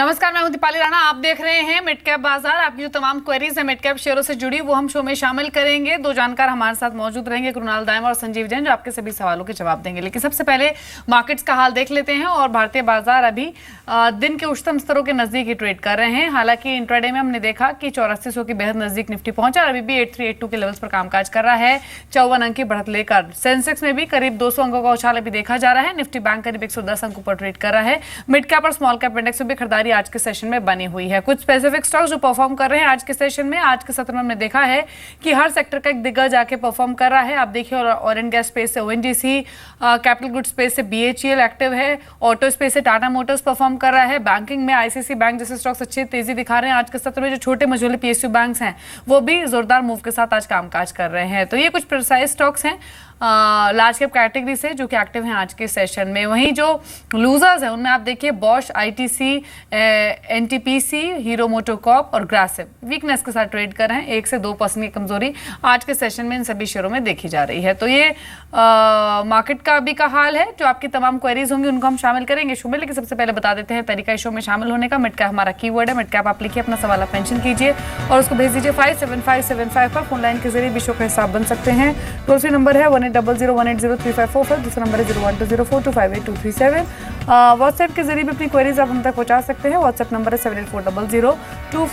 नमस्कार, मैं हूं दीपाली राणा। आप देख रहे हैं मिड कैप बाजार। आपकी जो तमाम क्वेरीज है मिड कैप शेयरों से जुड़ी वो हम शो में शामिल करेंगे। दो जानकार हमारे साथ मौजूद रहेंगे, कृणाल दायम और संजीव जैन, जो आपके सभी सवालों के जवाब देंगे। लेकिन सबसे पहले मार्केट्स का हाल देख लेते हैं। और भारतीय बाजार अभी दिन के उच्चतम स्तरों के नजदीक ही ट्रेड कर रहे हैं। हालांकि इंट्राडे में हमने देखा कि 8400 के बेहद नजदीक निफ्टी पहुंचा और अभी भी 8382 के लेवल्स पर कामकाज कर रहा है 54 अंक की बढ़त लेकर। सेंसेक्स में भी करीब 200 अंकों का उछाल अभी देखा जा रहा है। निफ्टी बैंक करीब 110 अंकों पर ट्रेड कर रहा है। मिड कैप और स्मॉल कैप इंडेक्स में भी खरीदारी आज के सेशन में बनी हुई है। कुछ स्पेसिफिक स्टॉक्स जो परफॉर्म कर रहे हैं आज के सेशन में, आज के सत्र में हमने देखा है कि हर सेक्टर का एक दिग्गज आके परफॉर्म कर रहा है। आप देखिए ऑयल एंड गैस स्पेस से ओएनजीसी, कैपिटल गुड स्पेस से बीएचईएल एक्टिव है, ऑटो स्पेस से टाटा मोटर्स परफॉर्म कर रहा है। बैंकिंग में आईसीआईसीआई बैंक जैसे स्टॉक्स अच्छी तेजी दिखा रहे हैं आज के सत्र में। जो छोटे मझोले पीएसयू बैंक्स हैं वो भी जोरदार मूव के साथ आज कामकाज कर रहे हैं। तो ये कुछ प्रिसाइज स्टॉक्स हैं लार्ज कैप कैटेगरी से जो कि एक्टिव हैं आज के सेशन में। वहीं जो लूजर्स हैं उनमें आप देखिए Bosch, ITC, NTPC, hero MotoCorp और ग्रासिम वीकनेस के साथ ट्रेड कर रहे हैं। 1 से 2% की कमजोरी आज के सेशन में इन सभी शेयरों में देखी जा रही है। तो ये मार्केट का अभी का हाल है। जो आपकी तमाम क्वेरीज होंगी उनको हम शामिल करेंगे शो में। लेकिन सबसे पहले बता देते हैं तरीका इस शो में शामिल होने का। मिड कैप हमारा कीवर्ड है। मिड कैप आप लिखिए, अपना सवाल आप मेंशन कीजिए और उसको भेज दीजिए 57575 पर। फोन लाइन के जरिए भी शो का हिसाब बन सकते हैं। टोल फ्री नंबर है 1800180354। दूसरा नंबर है 012042582237। व्हाट्सएप के जरिए भी अपनी क्वेरीज आप हम तक पहुंचा सकते हैं। व्हाट्सएप नंबर है 784002 तो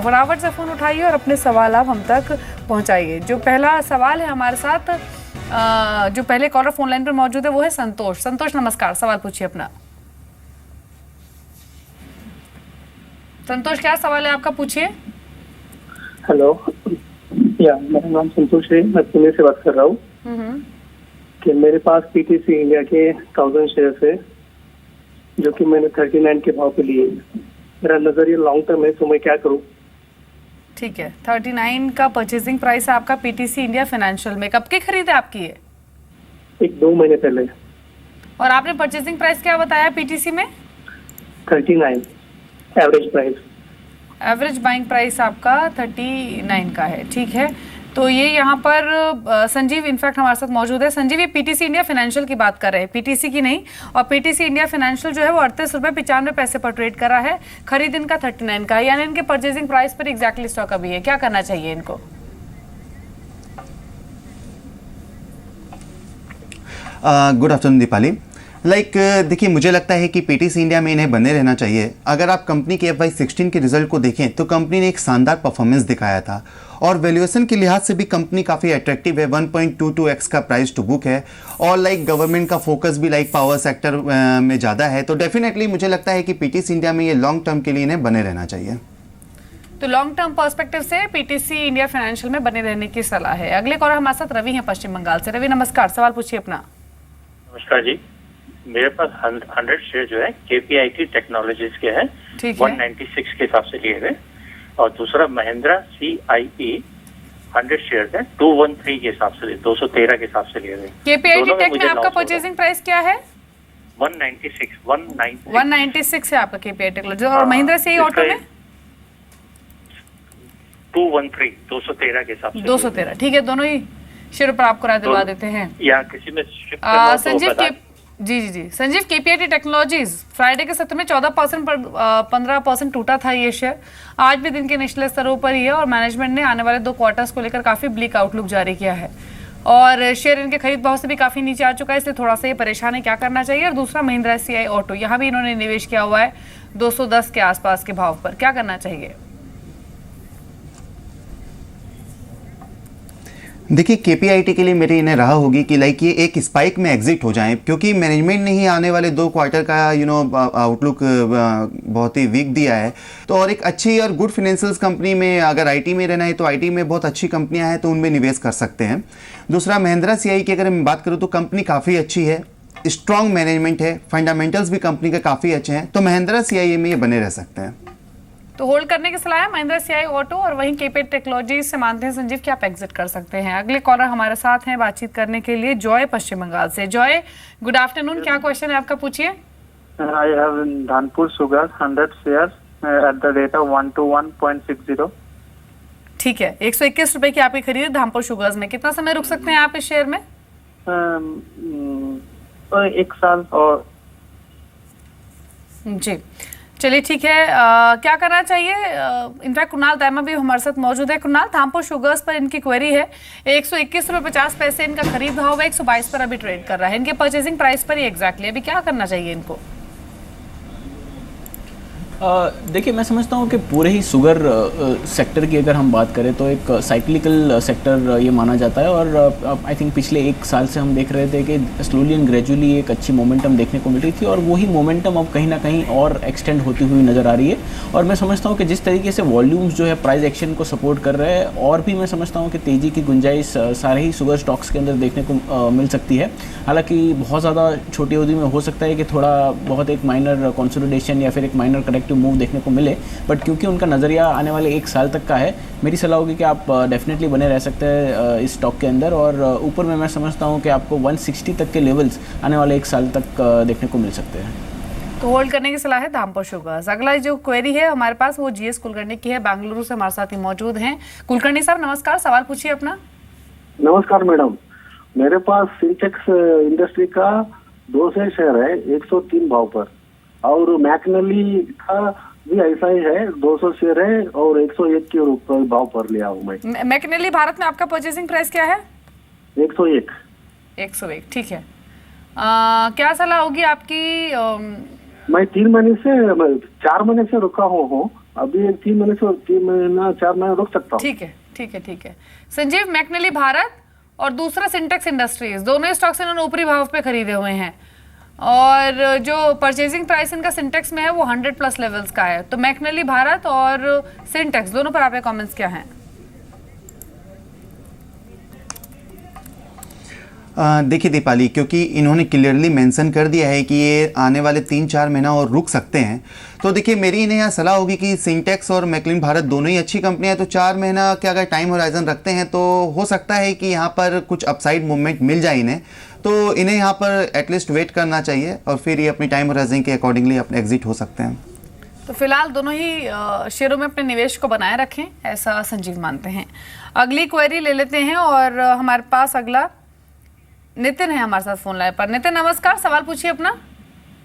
फटाफट से फोन उठाइए और अपने सवाल आप हम तक पहुंचाइए। जो पहला सवाल है हमारे साथ, जो पहले कॉलर फोन लाइन पर मौजूद है वो है संतोष। संतोष नमस्कार, सवाल पूछिए अपना। संतोष क्या सवाल है आपका, पूछिए। हेलो, मेरा नाम संतोष है, मैं पुणे से बात कर रहा हूँ। कि मेरे पास पीटीसी इंडिया के 1000 शेयर्स है जो कि मैंने 39 के भाव पे लिए। मेरा नजरिया लॉन्ग टर्म है, तो मैं क्या करूँ? ठीक है, 39 का परचेजिंग प्राइस है आपका पीटीसी इंडिया फाइनेंशियल में। कब की खरीद है आपकी ये? 1-2 महीने पहले। और आपने परचेजिंग प्राइस क्या बताया पीटीसी में? 39 average price. Average buying price आपका 39 का है। ठीक है, तो ये यहाँ पर संजीव इनफैक्ट हमारे साथ मौजूद है। संजीव, ये पीटीसी इंडिया फाइनेंशियल की बात कर रहे हैं, पीटीसी की नहीं। और पीटीसी इंडिया फाइनेंशियल जो है वो 38.95 पर ट्रेड कर रहा है। खरीद इनका 39 का है, यानी इनके परचेजिंग प्राइस पर एग्जैक्टली स्टॉक अभी है। क्या करना चाहिए इनको? Good afternoon Deepali. देखिए, मुझे लगता है कि पीटीसी इंडिया में इन्हें बने रहना चाहिए। अगर आप कंपनी के FY16 के रिजल्ट को देखें तो कंपनी ने एक शानदार परफॉर्मेंस दिखाया था और वैल्यूएशन के लिहाज से भी कंपनी काफ़ी अट्रैक्टिव है। 1.22x का प्राइस टू बुक है और गवर्नमेंट का फोकस भी पावर सेक्टर में ज़्यादा है। तो डेफिनेटली मुझे लगता है कि पीटीसी इंडिया में ये लॉन्ग टर्म के लिए इन्हें बने रहना चाहिए। तो लॉन्ग टर्म पर्सपेक्टिव से पीटीसी इंडिया फाइनेंशियल में बने रहने की सलाह है। अगले कॉलर हमारे साथ रवि हैं पश्चिम बंगाल से। रवि नमस्कार, सवाल पूछिए अपना। नमस्कार जी, मेरे पास 100 शेयर जो है केपीआईटी टेक्नोलॉजीज के हैं, 196 के हिसाब से लिए हुए। और दूसरा महिंद्रा CIE 100 शेयर है 213 के हिसाब से, 213 के हिसाब से लिए हुए। केपीआईटी टेक में आपका परचेजिंग प्राइस क्या है? 196 है आपका केपीआईटी टेक्नोलॉजी। और महिंद्रा CIE ऑटो में 213 के हिसाब से 213। ठीक है, दोनों ही शेयर पर आपको राय दिलवा देते हैं। या किसी में Sanjeev ji Sanjeev, KPIT technologies Friday के सत्र में 14% पर 15% टूटा था ये शेयर। आज भी दिन के निचले स्तरों पर ही है और मैनेजमेंट ने आने वाले 2 क्वार्टर्स को लेकर काफी ब्लीक आउटलुक जारी किया है और शेयर इनके खरीद भाव से भी काफी नीचे आ चुका है, इसलिए थोड़ा सा ये परेशान है। क्या करना चाहिए? और दूसरा महिंद्रा CIE ऑटो, यहाँ भी इन्होंने निवेश किया हुआ है 210 के आसपास के भाव पर। क्या करना चाहिए? देखिए, केपीआईटी के लिए मेरी इन्हें राह होगी कि ये एक स्पाइक में एग्जिट हो जाएं, क्योंकि मैनेजमेंट ने ही आने वाले 2 क्वार्टर का आउटलुक बहुत ही वीक दिया है। तो और एक अच्छी और गुड फाइनेंशियल्स कंपनी में अगर आईटी में रहना है तो आईटी में बहुत अच्छी कंपनियां हैं तो उनमें निवेश कर सकते हैं। दूसरा, महिंद्रा CIE की अगर मैं बात करूँ तो कंपनी काफ़ी अच्छी है, स्ट्रॉन्ग मैनेजमेंट है, फंडामेंटल्स भी कंपनी के काफ़ी अच्छे हैं, तो महिंद्रा CIE में ये बने रह सकते हैं। तो होल्ड करने की सलाह है महिंद्रा CIE ऑटो। और वहीं केपीआईटी टेक्नोलॉजी से मानते हैं संजीव कि आप एग्जिट कर सकते हैं। अगले कॉलर हमारे साथ हैं बातचीत करने के लिए, जॉय पश्चिम बंगाल से। जॉय, गुड आफ्टरनून, क्या क्वेश्चन है आपका, पूछिए। I have Dhanpur sugar 100 shares at the rate of 121.60। ठीक है, 121 रुपए की आपकी खरीद धामपुर शुगर्स में। कितना समय रुक सकते हैं आप इस शेयर में? 1 साल। और जी, चलिए ठीक है, क्या करना चाहिए? इनफैक्ट कुणाल दायमा भी हमारे साथ मौजूद है। कुणाल, धामपुर शुगर्स पर इनकी क्वेरी है। 121.50 इनका खरीद भाव है, 122 पर अभी ट्रेड कर रहा है। इनके परचेजिंग प्राइस पर ही एग्जैक्टली अभी क्या करना चाहिए इनको? देखिए, मैं समझता हूँ कि पूरे ही शुगर सेक्टर की अगर हम बात करें तो एक साइक्लिकल सेक्टर ये माना जाता है, और आई थिंक पिछले एक साल से हम देख रहे थे कि स्लोली एंड ग्रेजुअली एक अच्छी मोमेंटम देखने को मिल रही थी, और वही मोमेंटम अब कहीं ना कहीं और एक्सटेंड होती हुई नज़र आ रही है। और मैं समझता हूँ कि जिस तरीके से वॉल्यूम्स जो है प्राइस एक्शन को सपोर्ट कर रहे हैं, और भी मैं समझता हूँ कि तेज़ी की गुंजाइश सारे ही शुगर स्टॉक्स के अंदर देखने को मिल सकती है। हालाँकि बहुत ज़्यादा छोटी अवधि में हो सकता है कि थोड़ा बहुत एक माइनर कंसोलिडेशन या फिर एक माइनर करेक्टिव मूव देखने को मिले, बट क्योंकि उनका नज़रिया आने वाले एक साल तक का है, मेरी सलाह होगी कि आप डेफिनेटली बने रह सकते हैं इस स्टॉक के अंदर। और ऊपर में मैं समझता हूँ कि आपको 160 तक के लेवल्स आने वाले एक साल तक देखने को मिल सकते हैं। तो होल्ड करने की सलाह है धामपुर शुगर्स। अगला जो क्वेरी है हमारे पास वो जीएस कुलकर्णी की है, बेंगलुरु से हमारे साथ ही मौजूद हैं। कुलकर्णी साहब नमस्कार, सवाल पूछिए अपना। नमस्कार मैडम, मेरे पास सिंटेक्स इंडस्ट्री का 2 शेयर है 103 भाव पर, और मैकनली का भी ऐसा ही है 200 शेयर है और 101 के ऊपर भाव पर लिया हूँ मैं। मैकनेली भारत में आपका परचेसिंग प्राइस क्या है? 101। 101, ठीक है। क्या सलाह होगी आपकी? मैं 3 महीने से 4 महीने से रुका हूँ, अभी 3 महीने से 3 महीना 4 महीने रुक सकता हूँ। ठीक है, ठीक है, ठीक है। संजीव, मैकनेली भारत और दूसरा सिंटेक्स इंडस्ट्रीज, दोनों स्टॉक्स इन्होंने ऊपरी भाव पे खरीदे हुए हैं, और जो परचेजिंग प्राइस इनका सिंटेक्स में है वो 100+ लेवल्स का है। तो मैकनेली भारत और सिंटेक्स दोनों पर आपके कमेंट्स क्या हैं? देखिए दीपाली, क्योंकि इन्होंने क्लियरली मेंशन कर दिया है कि ये आने वाले 3-4 महीना और रुक सकते हैं, तो देखिए मेरी इन्हें यहाँ सलाह होगी कि सिंटेक्स और मैकलिन भारत दोनों ही अच्छी कंपनियां हैं, तो 4 महीना के अगर टाइम होराइजन रखते हैं तो हो सकता है कि यहाँ पर कुछ अपसाइड मूवमेंट मिल जाए इन्हें, तो इन्हें यहाँ पर एटलीस्ट वेट करना चाहिए और फिर ये अपनी टाइम होराइजन के अकॉर्डिंगली अपने एग्जिट हो सकते हैं। तो फिलहाल दोनों ही शेयरों में अपने निवेश को बनाए रखें, ऐसा संजीव मानते हैं। अगली क्वेरी ले लेते हैं, और हमारे पास अगला नितिन है हमारे साथ फोन लाइन पर। नितिन नमस्कार, सवाल पूछिए अपना।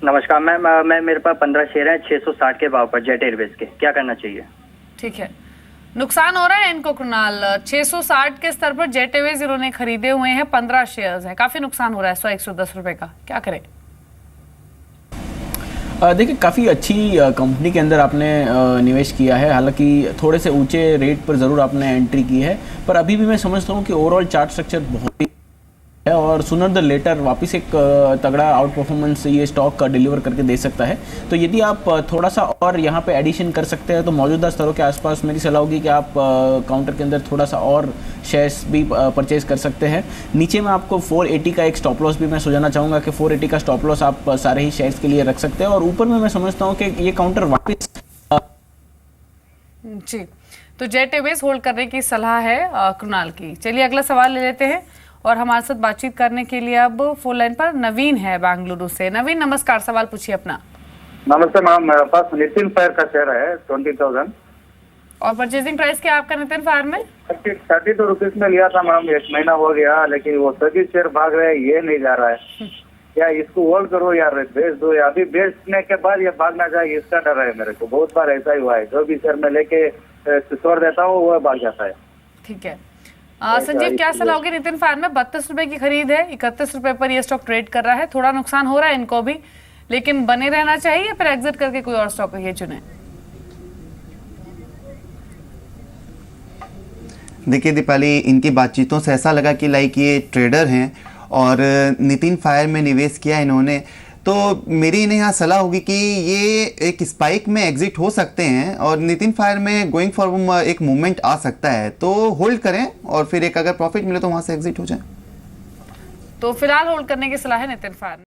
नमस्कार मैम, मैं मेरे पास 15 शेयर हैं 660 के भाव पर जेट एयरवेज के, क्या करना चाहिए? ठीक है, नुकसान हो रहा है इनको कुणाल। 660 के स्तर पर जेट एयरवेज इन्होंने खरीदे हुए हैं, 15 शेयर्स हैं, काफी नुकसान हो रहा है 100-110 रुपए का, क्या करें? देखिए, काफ़ी अच्छी कंपनी के अंदर आपने निवेश किया है, हालांकि थोड़े से ऊंचे रेट पर ज़रूर आपने एंट्री की है, पर अभी भी मैं समझता हूं कि ओवरऑल चार्ट स्ट्रक्चर बहुत ही है, और सुनर द लेटर वापस एक तगड़ा आउट परफॉर्मेंस ये स्टॉक का डिलीवर करके दे सकता है। तो यदि आप थोड़ा सा और यहाँ पे एडिशन कर सकते हैं तो मौजूदा स्तरों के आसपास मेरी सलाह होगी कि आप काउंटर के अंदर थोड़ा सा और शेयर्स भी परचेज कर सकते हैं। नीचे में आपको 480 का एक स्टॉप लॉस भी मैं सुझाना चाहूँगा कि 480 का स्टॉप लॉस आप सारे ही शेयर्स के लिए रख सकते हैं, और ऊपर में मैं समझता हूँ कि ये काउंटर वापस जी, तो जेट एयरवेज होल्ड करने की सलाह है कुणाल की। चलिए अगला सवाल ले लेते हैं, और हमारे साथ बातचीत करने के लिए अब फोन लाइन पर नवीन है बेंगलुरु से। नवीन नमस्कार, सवाल पूछिए अपना। नमस्ते मैम, मेरे पास नितिन फायर का शेयर है 20,000। और परचेजिंग प्राइस क्या आपका नितिन फायर में? 32 रुपीज में लिया था मैम, 1 महीना हो गया, लेकिन वो सभी शेयर भाग रहे हैं, ये नहीं जा रहा है। या इसको होल्ड करो या बेच दो, या अभी बेचने के बाद ये भागना चाहिए, इसका डर है मेरे को। बहुत बार ऐसा ही हुआ है, जो भी शेयर में लेके छोड़ देता हूँ वो भाग जाता है। ठीक है, संजीव क्या सलाह होगी? नितिन फायर में 32 रुपए की खरीद है, 31 रुपए पर यह स्टॉक ट्रेड कर रहा है, थोड़ा नुकसान हो रहा है इनको भी, लेकिन बने रहना चाहिए, फिर एग्जिट करके कोई और स्टॉक ये चुने? देखिए दीपाली, इनकी बातचीतों से ऐसा लगा कि लाइक ये ट्रेडर हैं और नितिन फायर में निवेश किया इन्होंने, तो मेरी इन्हें यहाँ सलाह होगी कि ये एक स्पाइक में एग्जिट हो सकते हैं, और नितिन फायर में गोइंग फॉरवर्ड एक मूवमेंट आ सकता है, तो होल्ड करें और फिर एक अगर प्रॉफिट मिले तो वहाँ से एग्जिट हो जाए। तो फिलहाल होल्ड करने की सलाह है नितिन फायर।